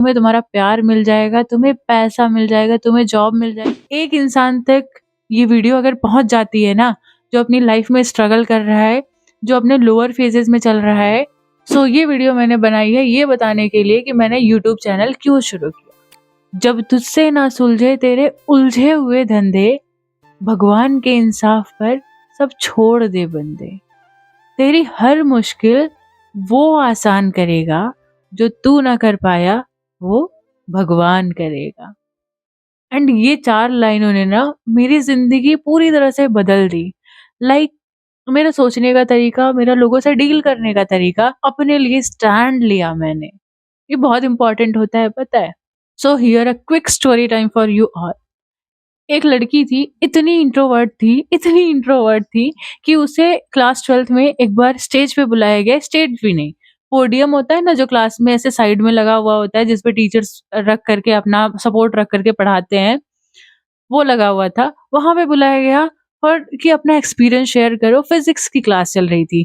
तुम्हें तुम्हारा प्यार मिल जाएगा, तुम्हें पैसा मिल जाएगा, तुम्हें जॉब मिल जाएगी। एक इंसान तक ये वीडियो अगर पहुँच जाती है ना, जो अपनी लाइफ में स्ट्रगल कर रहा है, जो अपने लोअर फेजेज़ में चल रहा है, सो ये वीडियो मैंने बनाई है ये बताने के लिए कि मैंने यूट्यूब चैनल क्यों शुरू किया। जब तुझसे ना सुलझे तेरे उलझे हुए धंधे, भगवान के इंसाफ पर सब छोड़ दे बंदे। तेरी हर मुश्किल वो आसान करेगा, जो तू ना कर पाया वो भगवान करेगा। एंड ये 4 लाइनों ने ना मेरी ज़िंदगी पूरी तरह से बदल दी। लाइक मेरा सोचने का तरीका, मेरा लोगों से डील करने का तरीका, अपने लिए स्टैंड लिया मैंने। ये बहुत इम्पोर्टेंट होता है, पता है? So here a quick story time for you all. एक लड़की थी, इतनी इंट्रोवर्ट थी कि उसे क्लास 12th में एक बार स्टेज पे बुलाया गया, स्टेज भी नहीं, पोडियम होता है ना जो क्लास में ऐसे साइड में लगा हुआ होता है जिस पे टीचर्स रख करके अपना सपोर्ट रख करके पढ़ाते हैं, वो लगा हुआ था। वहाँ पे बुलाया गया और कि अपना एक्सपीरियंस शेयर करो। फिज़िक्स की क्लास चल रही थी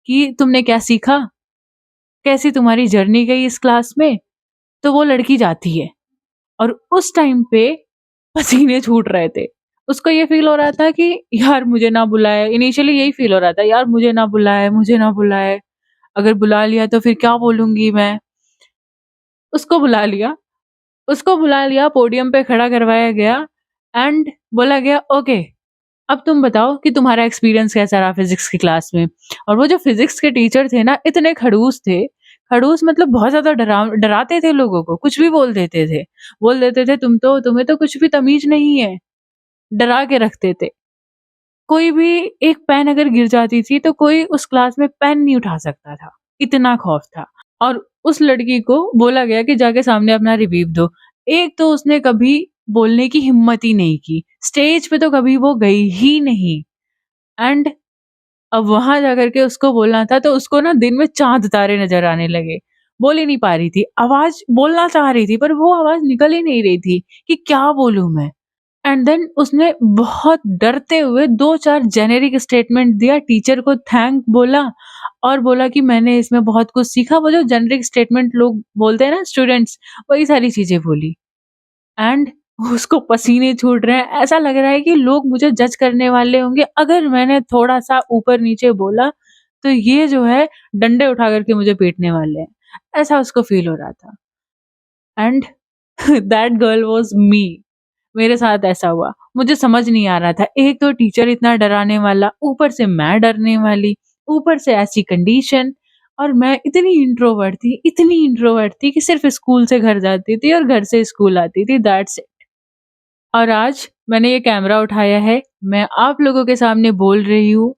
कि तुमने क्या सीखा? कैसी तुम्हारी जर्नी गई इस क्लास में? तो वो लड़की जाती है और उस टाइम पे पसीने छूट रहे थे। उसको ये फ़ील हो रहा था कि यार मुझे ना बुलाए, इनिशियली यही फ़ील हो रहा था, यार मुझे ना बुलाए, अगर बुला लिया तो फिर क्या बोलूँगी मैं? उसको बुला लिया, पोडियम पे खड़ा करवाया गया एंड बोला गया ओके, अब तुम बताओ कि तुम्हारा एक्सपीरियंस कैसा रहा फिज़िक्स की क्लास में? और वो जो फिज़िक्स के टीचर थे ना, इतने खड़ूस थे, खड़ूस मतलब बहुत ज़्यादा डराते थे लोगों को, कुछ भी बोल देते थे। बोल देते थे तुम्हें तो कुछ भी तमीज़ नहीं है, डरा के रखते थे। कोई भी एक पेन अगर गिर जाती थी तो कोई उस क्लास में पेन नहीं उठा सकता था, इतना खौफ था। और उस लड़की को बोला गया कि जाके सामने अपना रिव्यू दो। एक तो उसने कभी बोलने की हिम्मत ही नहीं की, स्टेज पे तो कभी वो गई ही नहीं। एंड अब वहाँ जाकर के उसको बोलना था तो उसको ना दिन में चाँद-तारे नज़र आने लगे। बोल ही नहीं पा रही थी, आवाज़ बोलना चाह रही थी पर वो आवाज़ निकल ही नहीं रही थी कि क्या बोलूँ मैं? एंड देन उसने बहुत डरते हुए 2-4 जेनेरिक स्टेटमेंट दिया, टीचर को थैंक बोला और बोला कि मैंने इसमें बहुत कुछ सीखा। वो जो जेनेरिक स्टेटमेंट लोग बोलते हैं ना स्टूडेंट्स, वही सारी चीज़ें बोली। एंड उसको पसीने छूट रहे हैं, ऐसा लग रहा है कि लोग मुझे जज करने वाले होंगे, अगर मैंने थोड़ा-सा ऊपर-नीचे बोला, तो ये जो है डंडे उठा कर के मुझे पीटने वाले हैं। ऐसा उसको फ़ील हो रहा था एंड दैट गर्ल वाज़ मी। मेरे साथ ऐसा हुआ। मुझे समझ नहीं आ रहा था, एक तो टीचर इतना डराने वाला, ऊपर से मैं डरने वाली, ऊपर से ऐसी कंडीशन और मैं इतनी इंट्रोवर्ट थी कि सिर्फ़ स्कूल से घर जाती थी और घर से स्कूल आती थी, दैट्स इट। और आज मैंने ये कैमरा उठाया है, मैं आप लोगों के सामने बोल रही हूँ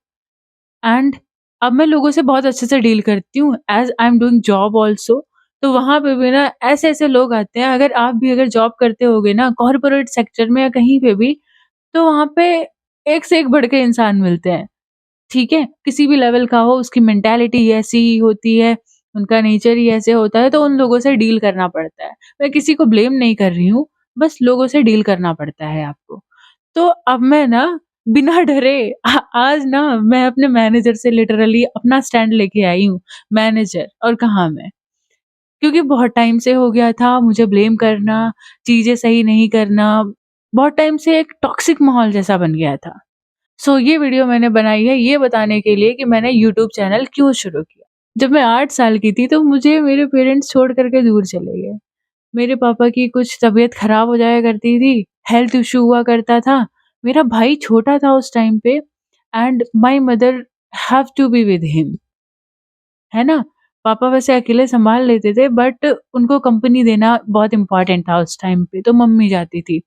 एंड अब मैं लोगों से बहुत अच्छे से डील करती हूँ as I am doing job also. तो वहाँ पे भी ना ऐसे-ऐसे लोग आते हैं, अगर आप भी अगर जॉब करते होगे ना कॉर्पोरेट सेक्टर में या कहीं पे भी, तो वहाँ पे एक से एक बढ़ के इंसान मिलते हैं, ठीक है? किसी भी लेवल का हो, उसकी मेंटालिटी ऐसी ही होती है, उनका नेचर ही ऐसे होता है, तो उन लोगों से डील करना पड़ता है। मैं किसी को ब्लेम नहीं कर रही हूँ, बस लोगों से डील करना पड़ता है आपको। तो अब मैं ना बिना डरे आज ना मैं अपने मैनेजर से लिटरली अपना स्टैंड लेके आई हूँ, मैनेजर और कहाँ मैं। क्योंकि बहुत टाइम से हो गया था मुझे ब्लेम करना, चीज़ें सही नहीं करना, बहुत टाइम से एक टॉक्सिक माहौल जैसा बन गया था। सो ये वीडियो मैंने बनाई है ये बताने के लिए कि मैंने यूट्यूब चैनल क्यों शुरू किया। जब मैं 8 साल की थी तो मुझे मेरे पेरेंट्स छोड़ कर के दूर चले गए। मेरे पापा की कुछ तबीयत खराब हो जाया करती थी, हेल्थ इश्यू हुआ करता था। मेरा भाई छोटा था उस टाइम पे and my mother have to be with him, है ना? पापा वैसे अकेले सँभाल लेते थे बट उनको कंपनी देना बहुत इम्पोर्टेंट था उस टाइम पे, तो मम्मी जाती थी।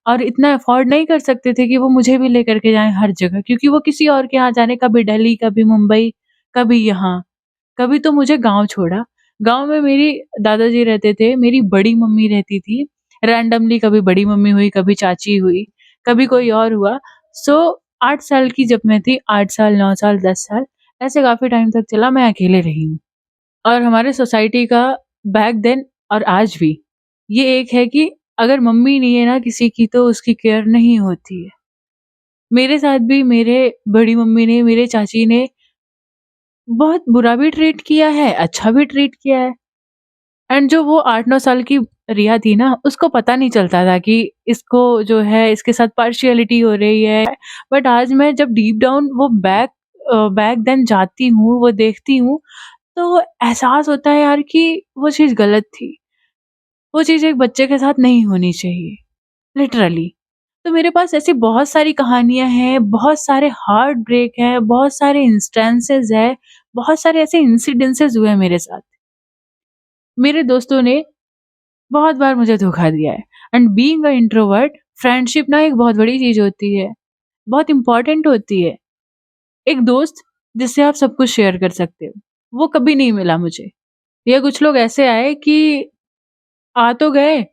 और इतना अफ़ोर्ड नहीं कर सकते थे कि वो मुझे भी लेकर के जाएँ हर जगह क्योंकि वो किसी और के यहाँ जाने, कभी दिल्ली, कभी मुंबई, कभी यहाँ। कभी तो मुझे गाँव छोड़ा। गाँव में मेरी दादाजी रहते थे, मेरी बड़ी मम्मी रहती थी। रैंडमली कभी बड़ी मम्मी हुई, कभी चाची हुई, कभी कोई और हुआ। सो 8 साल की जब मैं थी, 8 साल, 9 साल, 10 साल, ऐसे काफ़ी टाइम तक चला मैं अकेले रही हूँ। और हमारे सोसाइटी का बैक देन और आज भी ये एक है कि अगर मम्मी नहीं है ना किसी की तो उसकी केयर नहीं होती है। मेरे साथ भी मेरे बड़ी मम्मी ने, मेरे चाची ने बहुत बुरा भी ट्रीट किया है, अच्छा भी ट्रीट किया है। एंड जो वो 8-9 साल की रिया थी ना, उसको पता नहीं चलता था कि इसको जो है इसके साथ पार्शियलिटी हो रही है। बट आज मैं जब डीप डाउन वो बैक देन जाती हूँ, वो देखती हूँ, तो एहसास होता है यार कि वो चीज़ गलत थी। वो चीज़ एक बच्चे के साथ नहीं होनी चाहिए, लिटरली। तो मेरे पास ऐसी बहुत सारी कहानियाँ हैं, बहुत सारे हार्ट ब्रेक हैं, बहुत सारे इंस्टेंसेस हैं, बहुत सारे ऐसे इंसिडेंसेस हुए हैं मेरे साथ। मेरे दोस्तों ने बहुत बार मुझे धोखा दिया है and being a introvert, friendship ना एक बहुत बड़ी चीज़ होती है, बहुत इम्पोर्टेंट होती है। एक दोस्त जिससे आप सब कुछ शेयर कर सकते हो, वो कभी नहीं मिला मुझे। ये कुछ लोग ऐसे आए कि आ तो गए,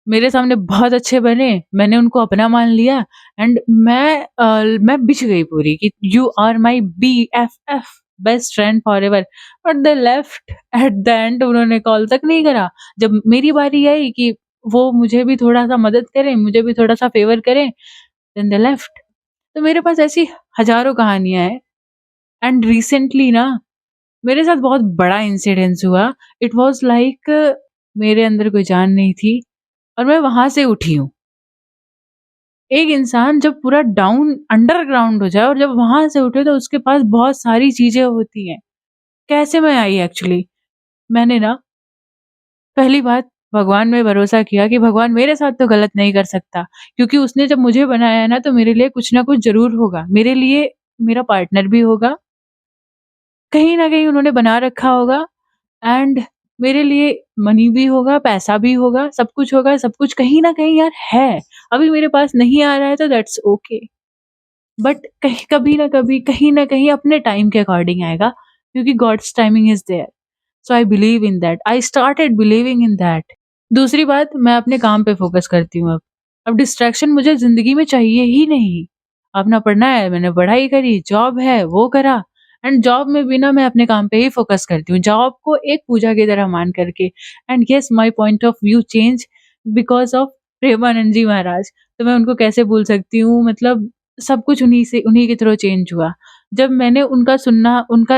मेरे सामने बहुत अच्छे बने, मैंने उनको अपना मान लिया एंड मैं बिछ गई पूरी कि you are my BFF, best friend forever. But they left at the end, उन्होंने कॉल तक नहीं करा। जब मेरी बारी आई कि वो मुझे भी थोड़ा-सा मदद करें, मुझे भी थोड़ा-सा फेवर करें, देन दे लेफ्ट। तो मेरे पास ऐसी हज़ारों कहानियाँ हैं एंड रिसेंटली ना मेरे साथ बहुत बड़ा इंसिडेंस हुआ। इट वाज़ लाइक मेरे अंदर कोई जान नहीं थी और मैं वहाँ से उठी हूँ। एक इंसान जब पूरा डाउन अंडरग्राउंड हो जाए और जब वहाँ से उठे तो उसके पास बहुत सारी चीज़ें होती हैं। कैसे मैं आई एक्चुअली? मैंने ना पहली बात भगवान में भरोसा किया कि भगवान मेरे साथ तो गलत नहीं कर सकता, क्योंकि उसने जब मुझे बनाया है ना तो मेरे लिए कुछ ना कुछ ज़रूर होगा। मेरे लिए मेरा पार्टनर भी होगा, कहीं न कहीं उन्होंने बना रखा होगा एंड मेरे लिए मनी भी होगा, पैसा भी होगा, सब कुछ कहीं न कहीं यार है। अभी मेरे पास नहीं आ रहा है तो दैट्स ओके। बट कहीं कभी न कभी, कहीं न कहीं अपने टाइम के अकॉर्डिंग आएगा, क्योंकि God's timing is there. So I believe in that. I started believing in that. दूसरी बात, मैं अपने काम पे फ़ोकस करती हूँ अब। अब डिस्ट्रैक्शन मुझे ज़िंदगी में चाहिए ही नहीं। अपना पढ़ना है, मैंने पढ़ाई करी, जॉब है, वो करा एंड जॉब में भी ना मैं अपने काम पे ही फ़ोकस करती हूँ। जॉब को एक पूजा की तरह मान करके and yes my point of view change because of Premanand ji Maharaj. तो मैं उनको कैसे भूल सकती हूँ, मतलब सब कुछ उन्हीं के थ्रू चेंज हुआ। जब मैंने उनका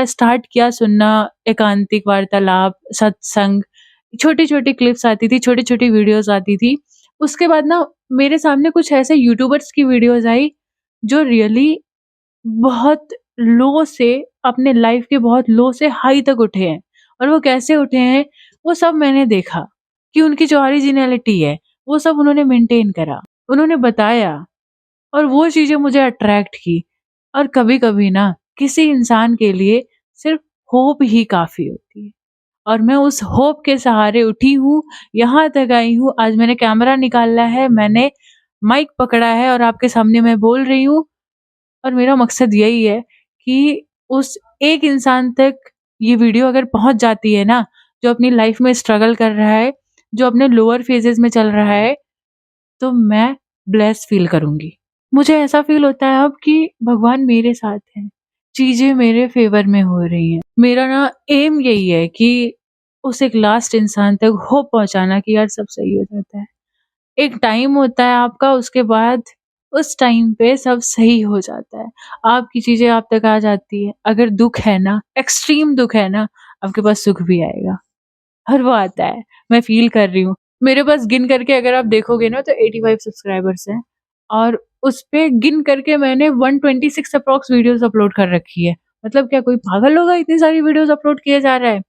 स्टार्ट किया सुनना, एकांतिक वार्तालाप, सत्संग, छोटी-छोटी क्लिप्स आती थी, छोटी-छोटी वीडियोज़ आती थी। उसके बाद ना मेरे सामने कुछ ऐसे यूट्यूबर्स की वीडियोज़ आई, जो रियली बहुत लो से अपने लाइफ़ के बहुत लो से हाई तक उठे हैं। और वो कैसे उठे हैं, वो सब मैंने देखा कि उनकी जो ओरिजिनैलिटी है, वो सब उन्होंने मेंटेन करा। उन्होंने बताया और वो चीज़ें मुझे अट्रैक्ट की। और कभी-कभी ना किसी इंसान के लिए सिर्फ़ होप ही काफ़ी होती है। और मैं उस होप के सहारे उठी हूँ, यहाँ तक आई हूँ। आज मैंने कैमरा निकाला है, मैंने माइक पकड़ा है और आपके सामने मैं बोल रही हूँ और मेरा मकसद यही है कि उस एक इंसान तक ये वीडियो अगर पहुँच जाती है ना, जो अपनी लाइफ़ में स्ट्रगल कर रहा है, जो अपने लोअर फेजेज़ में चल रहा है, तो मैं ब्लेस्ड फ़ील करूँगी। मुझे ऐसा फ़ील होता है अब कि भगवान मेरे साथ हैं, चीज़ें मेरे फ़ेवर में हो रही हैं। मेरा ना एम यही है कि उस एक लास्ट इंसान तक होप पहुँचाना कि यार सब सही हो जाता है। एक टाइम होता है आपका, उसके बाद उस टाइम पे सब सही हो जाता है। आपकी चीज़ें आप तक आ जाती हैं। अगर दुःख है ना, एक्सट्रीम दुःख है ना, आपके पास सुख भी आएगा और वो आता है। मैं फ़ील कर रही हूँ। मेरे पास गिन करके अगर आप देखोगे ना तो 85 सब्सक्राइबर्स हैं और उसपे गिन करके मैंने 126 अप्रॉक्स वीडियोज़ अपलोड कर रखी है। मतलब क्या कोई पागल होगा, इतनी सारी वीडियोज़ अपलोड किए जा रहा है।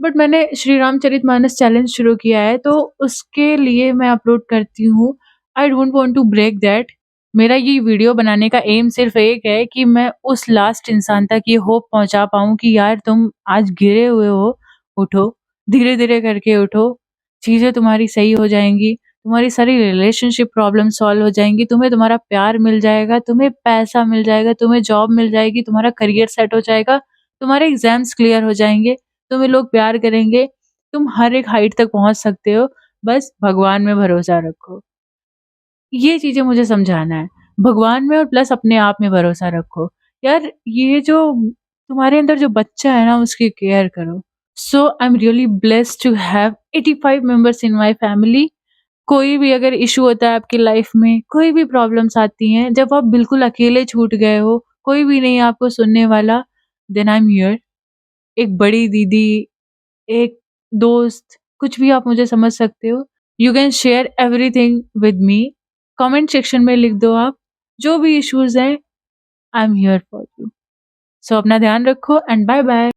बट मैंने श्री रामचरितमानस चैलेंज शुरू किया है, तो उसके लिए मैं अपलोड करती हूँ। I don't want to break that. मेरा ये वीडियो बनाने का एम सिर्फ़ एक है कि मैं उस लास्ट इंसान तक ये होप पहुँचा पाऊँ कि यार तुम आज गिरे हुए हो, उठो, धीरे-धीरे करके उठो, चीज़ें तुम्हारी सही हो जाएँगी, तुम्हारी सारी रिलेशनशिप प्रॉब्लम सॉल्व हो जाएँगी, तुम्हें तुम्हारा प्यार मिल जाएगा, तुम्हें पैसा मिल जाएगा, तुम्हें जॉब मिल जाएगी, तुम्हारा करियर सेट हो जाएगा, तुम्हारे एग्ज़ाम्स क्लियर हो जाएँगे, तुम्हें लोग प्यार करेंगे, तुम हर एक हाइट तक पहुँच सकते हो, बस भगवान में भरोसा रखो। ये चीज़ें मुझे समझाना है। भगवान में और प्लस अपने आप में भरोसा रखो। यार ये जो तुम्हारे अंदर जो बच्चा है ना उसकी केयर करो। So I am really blessed to have 85 members in my family. कोई भी अगर इश्यू होता है आपकी लाइफ में, कोई भी प्रॉब्लम्स आती हैं, जब आप बिल्कुल अकेले छूट गए हो, कोई भी नहीं है आपको सुनने वाला, देन आई एम हियर। एक बड़ी दीदी, एक दोस्त, कुछ भी आप मुझे समझ सकते हो। You can share everything with me. Comment section में लिख दो आप, जो भी इश्यूज़ हैं, I am here for you. So अपना ध्यान रखो एंड बाय बाय।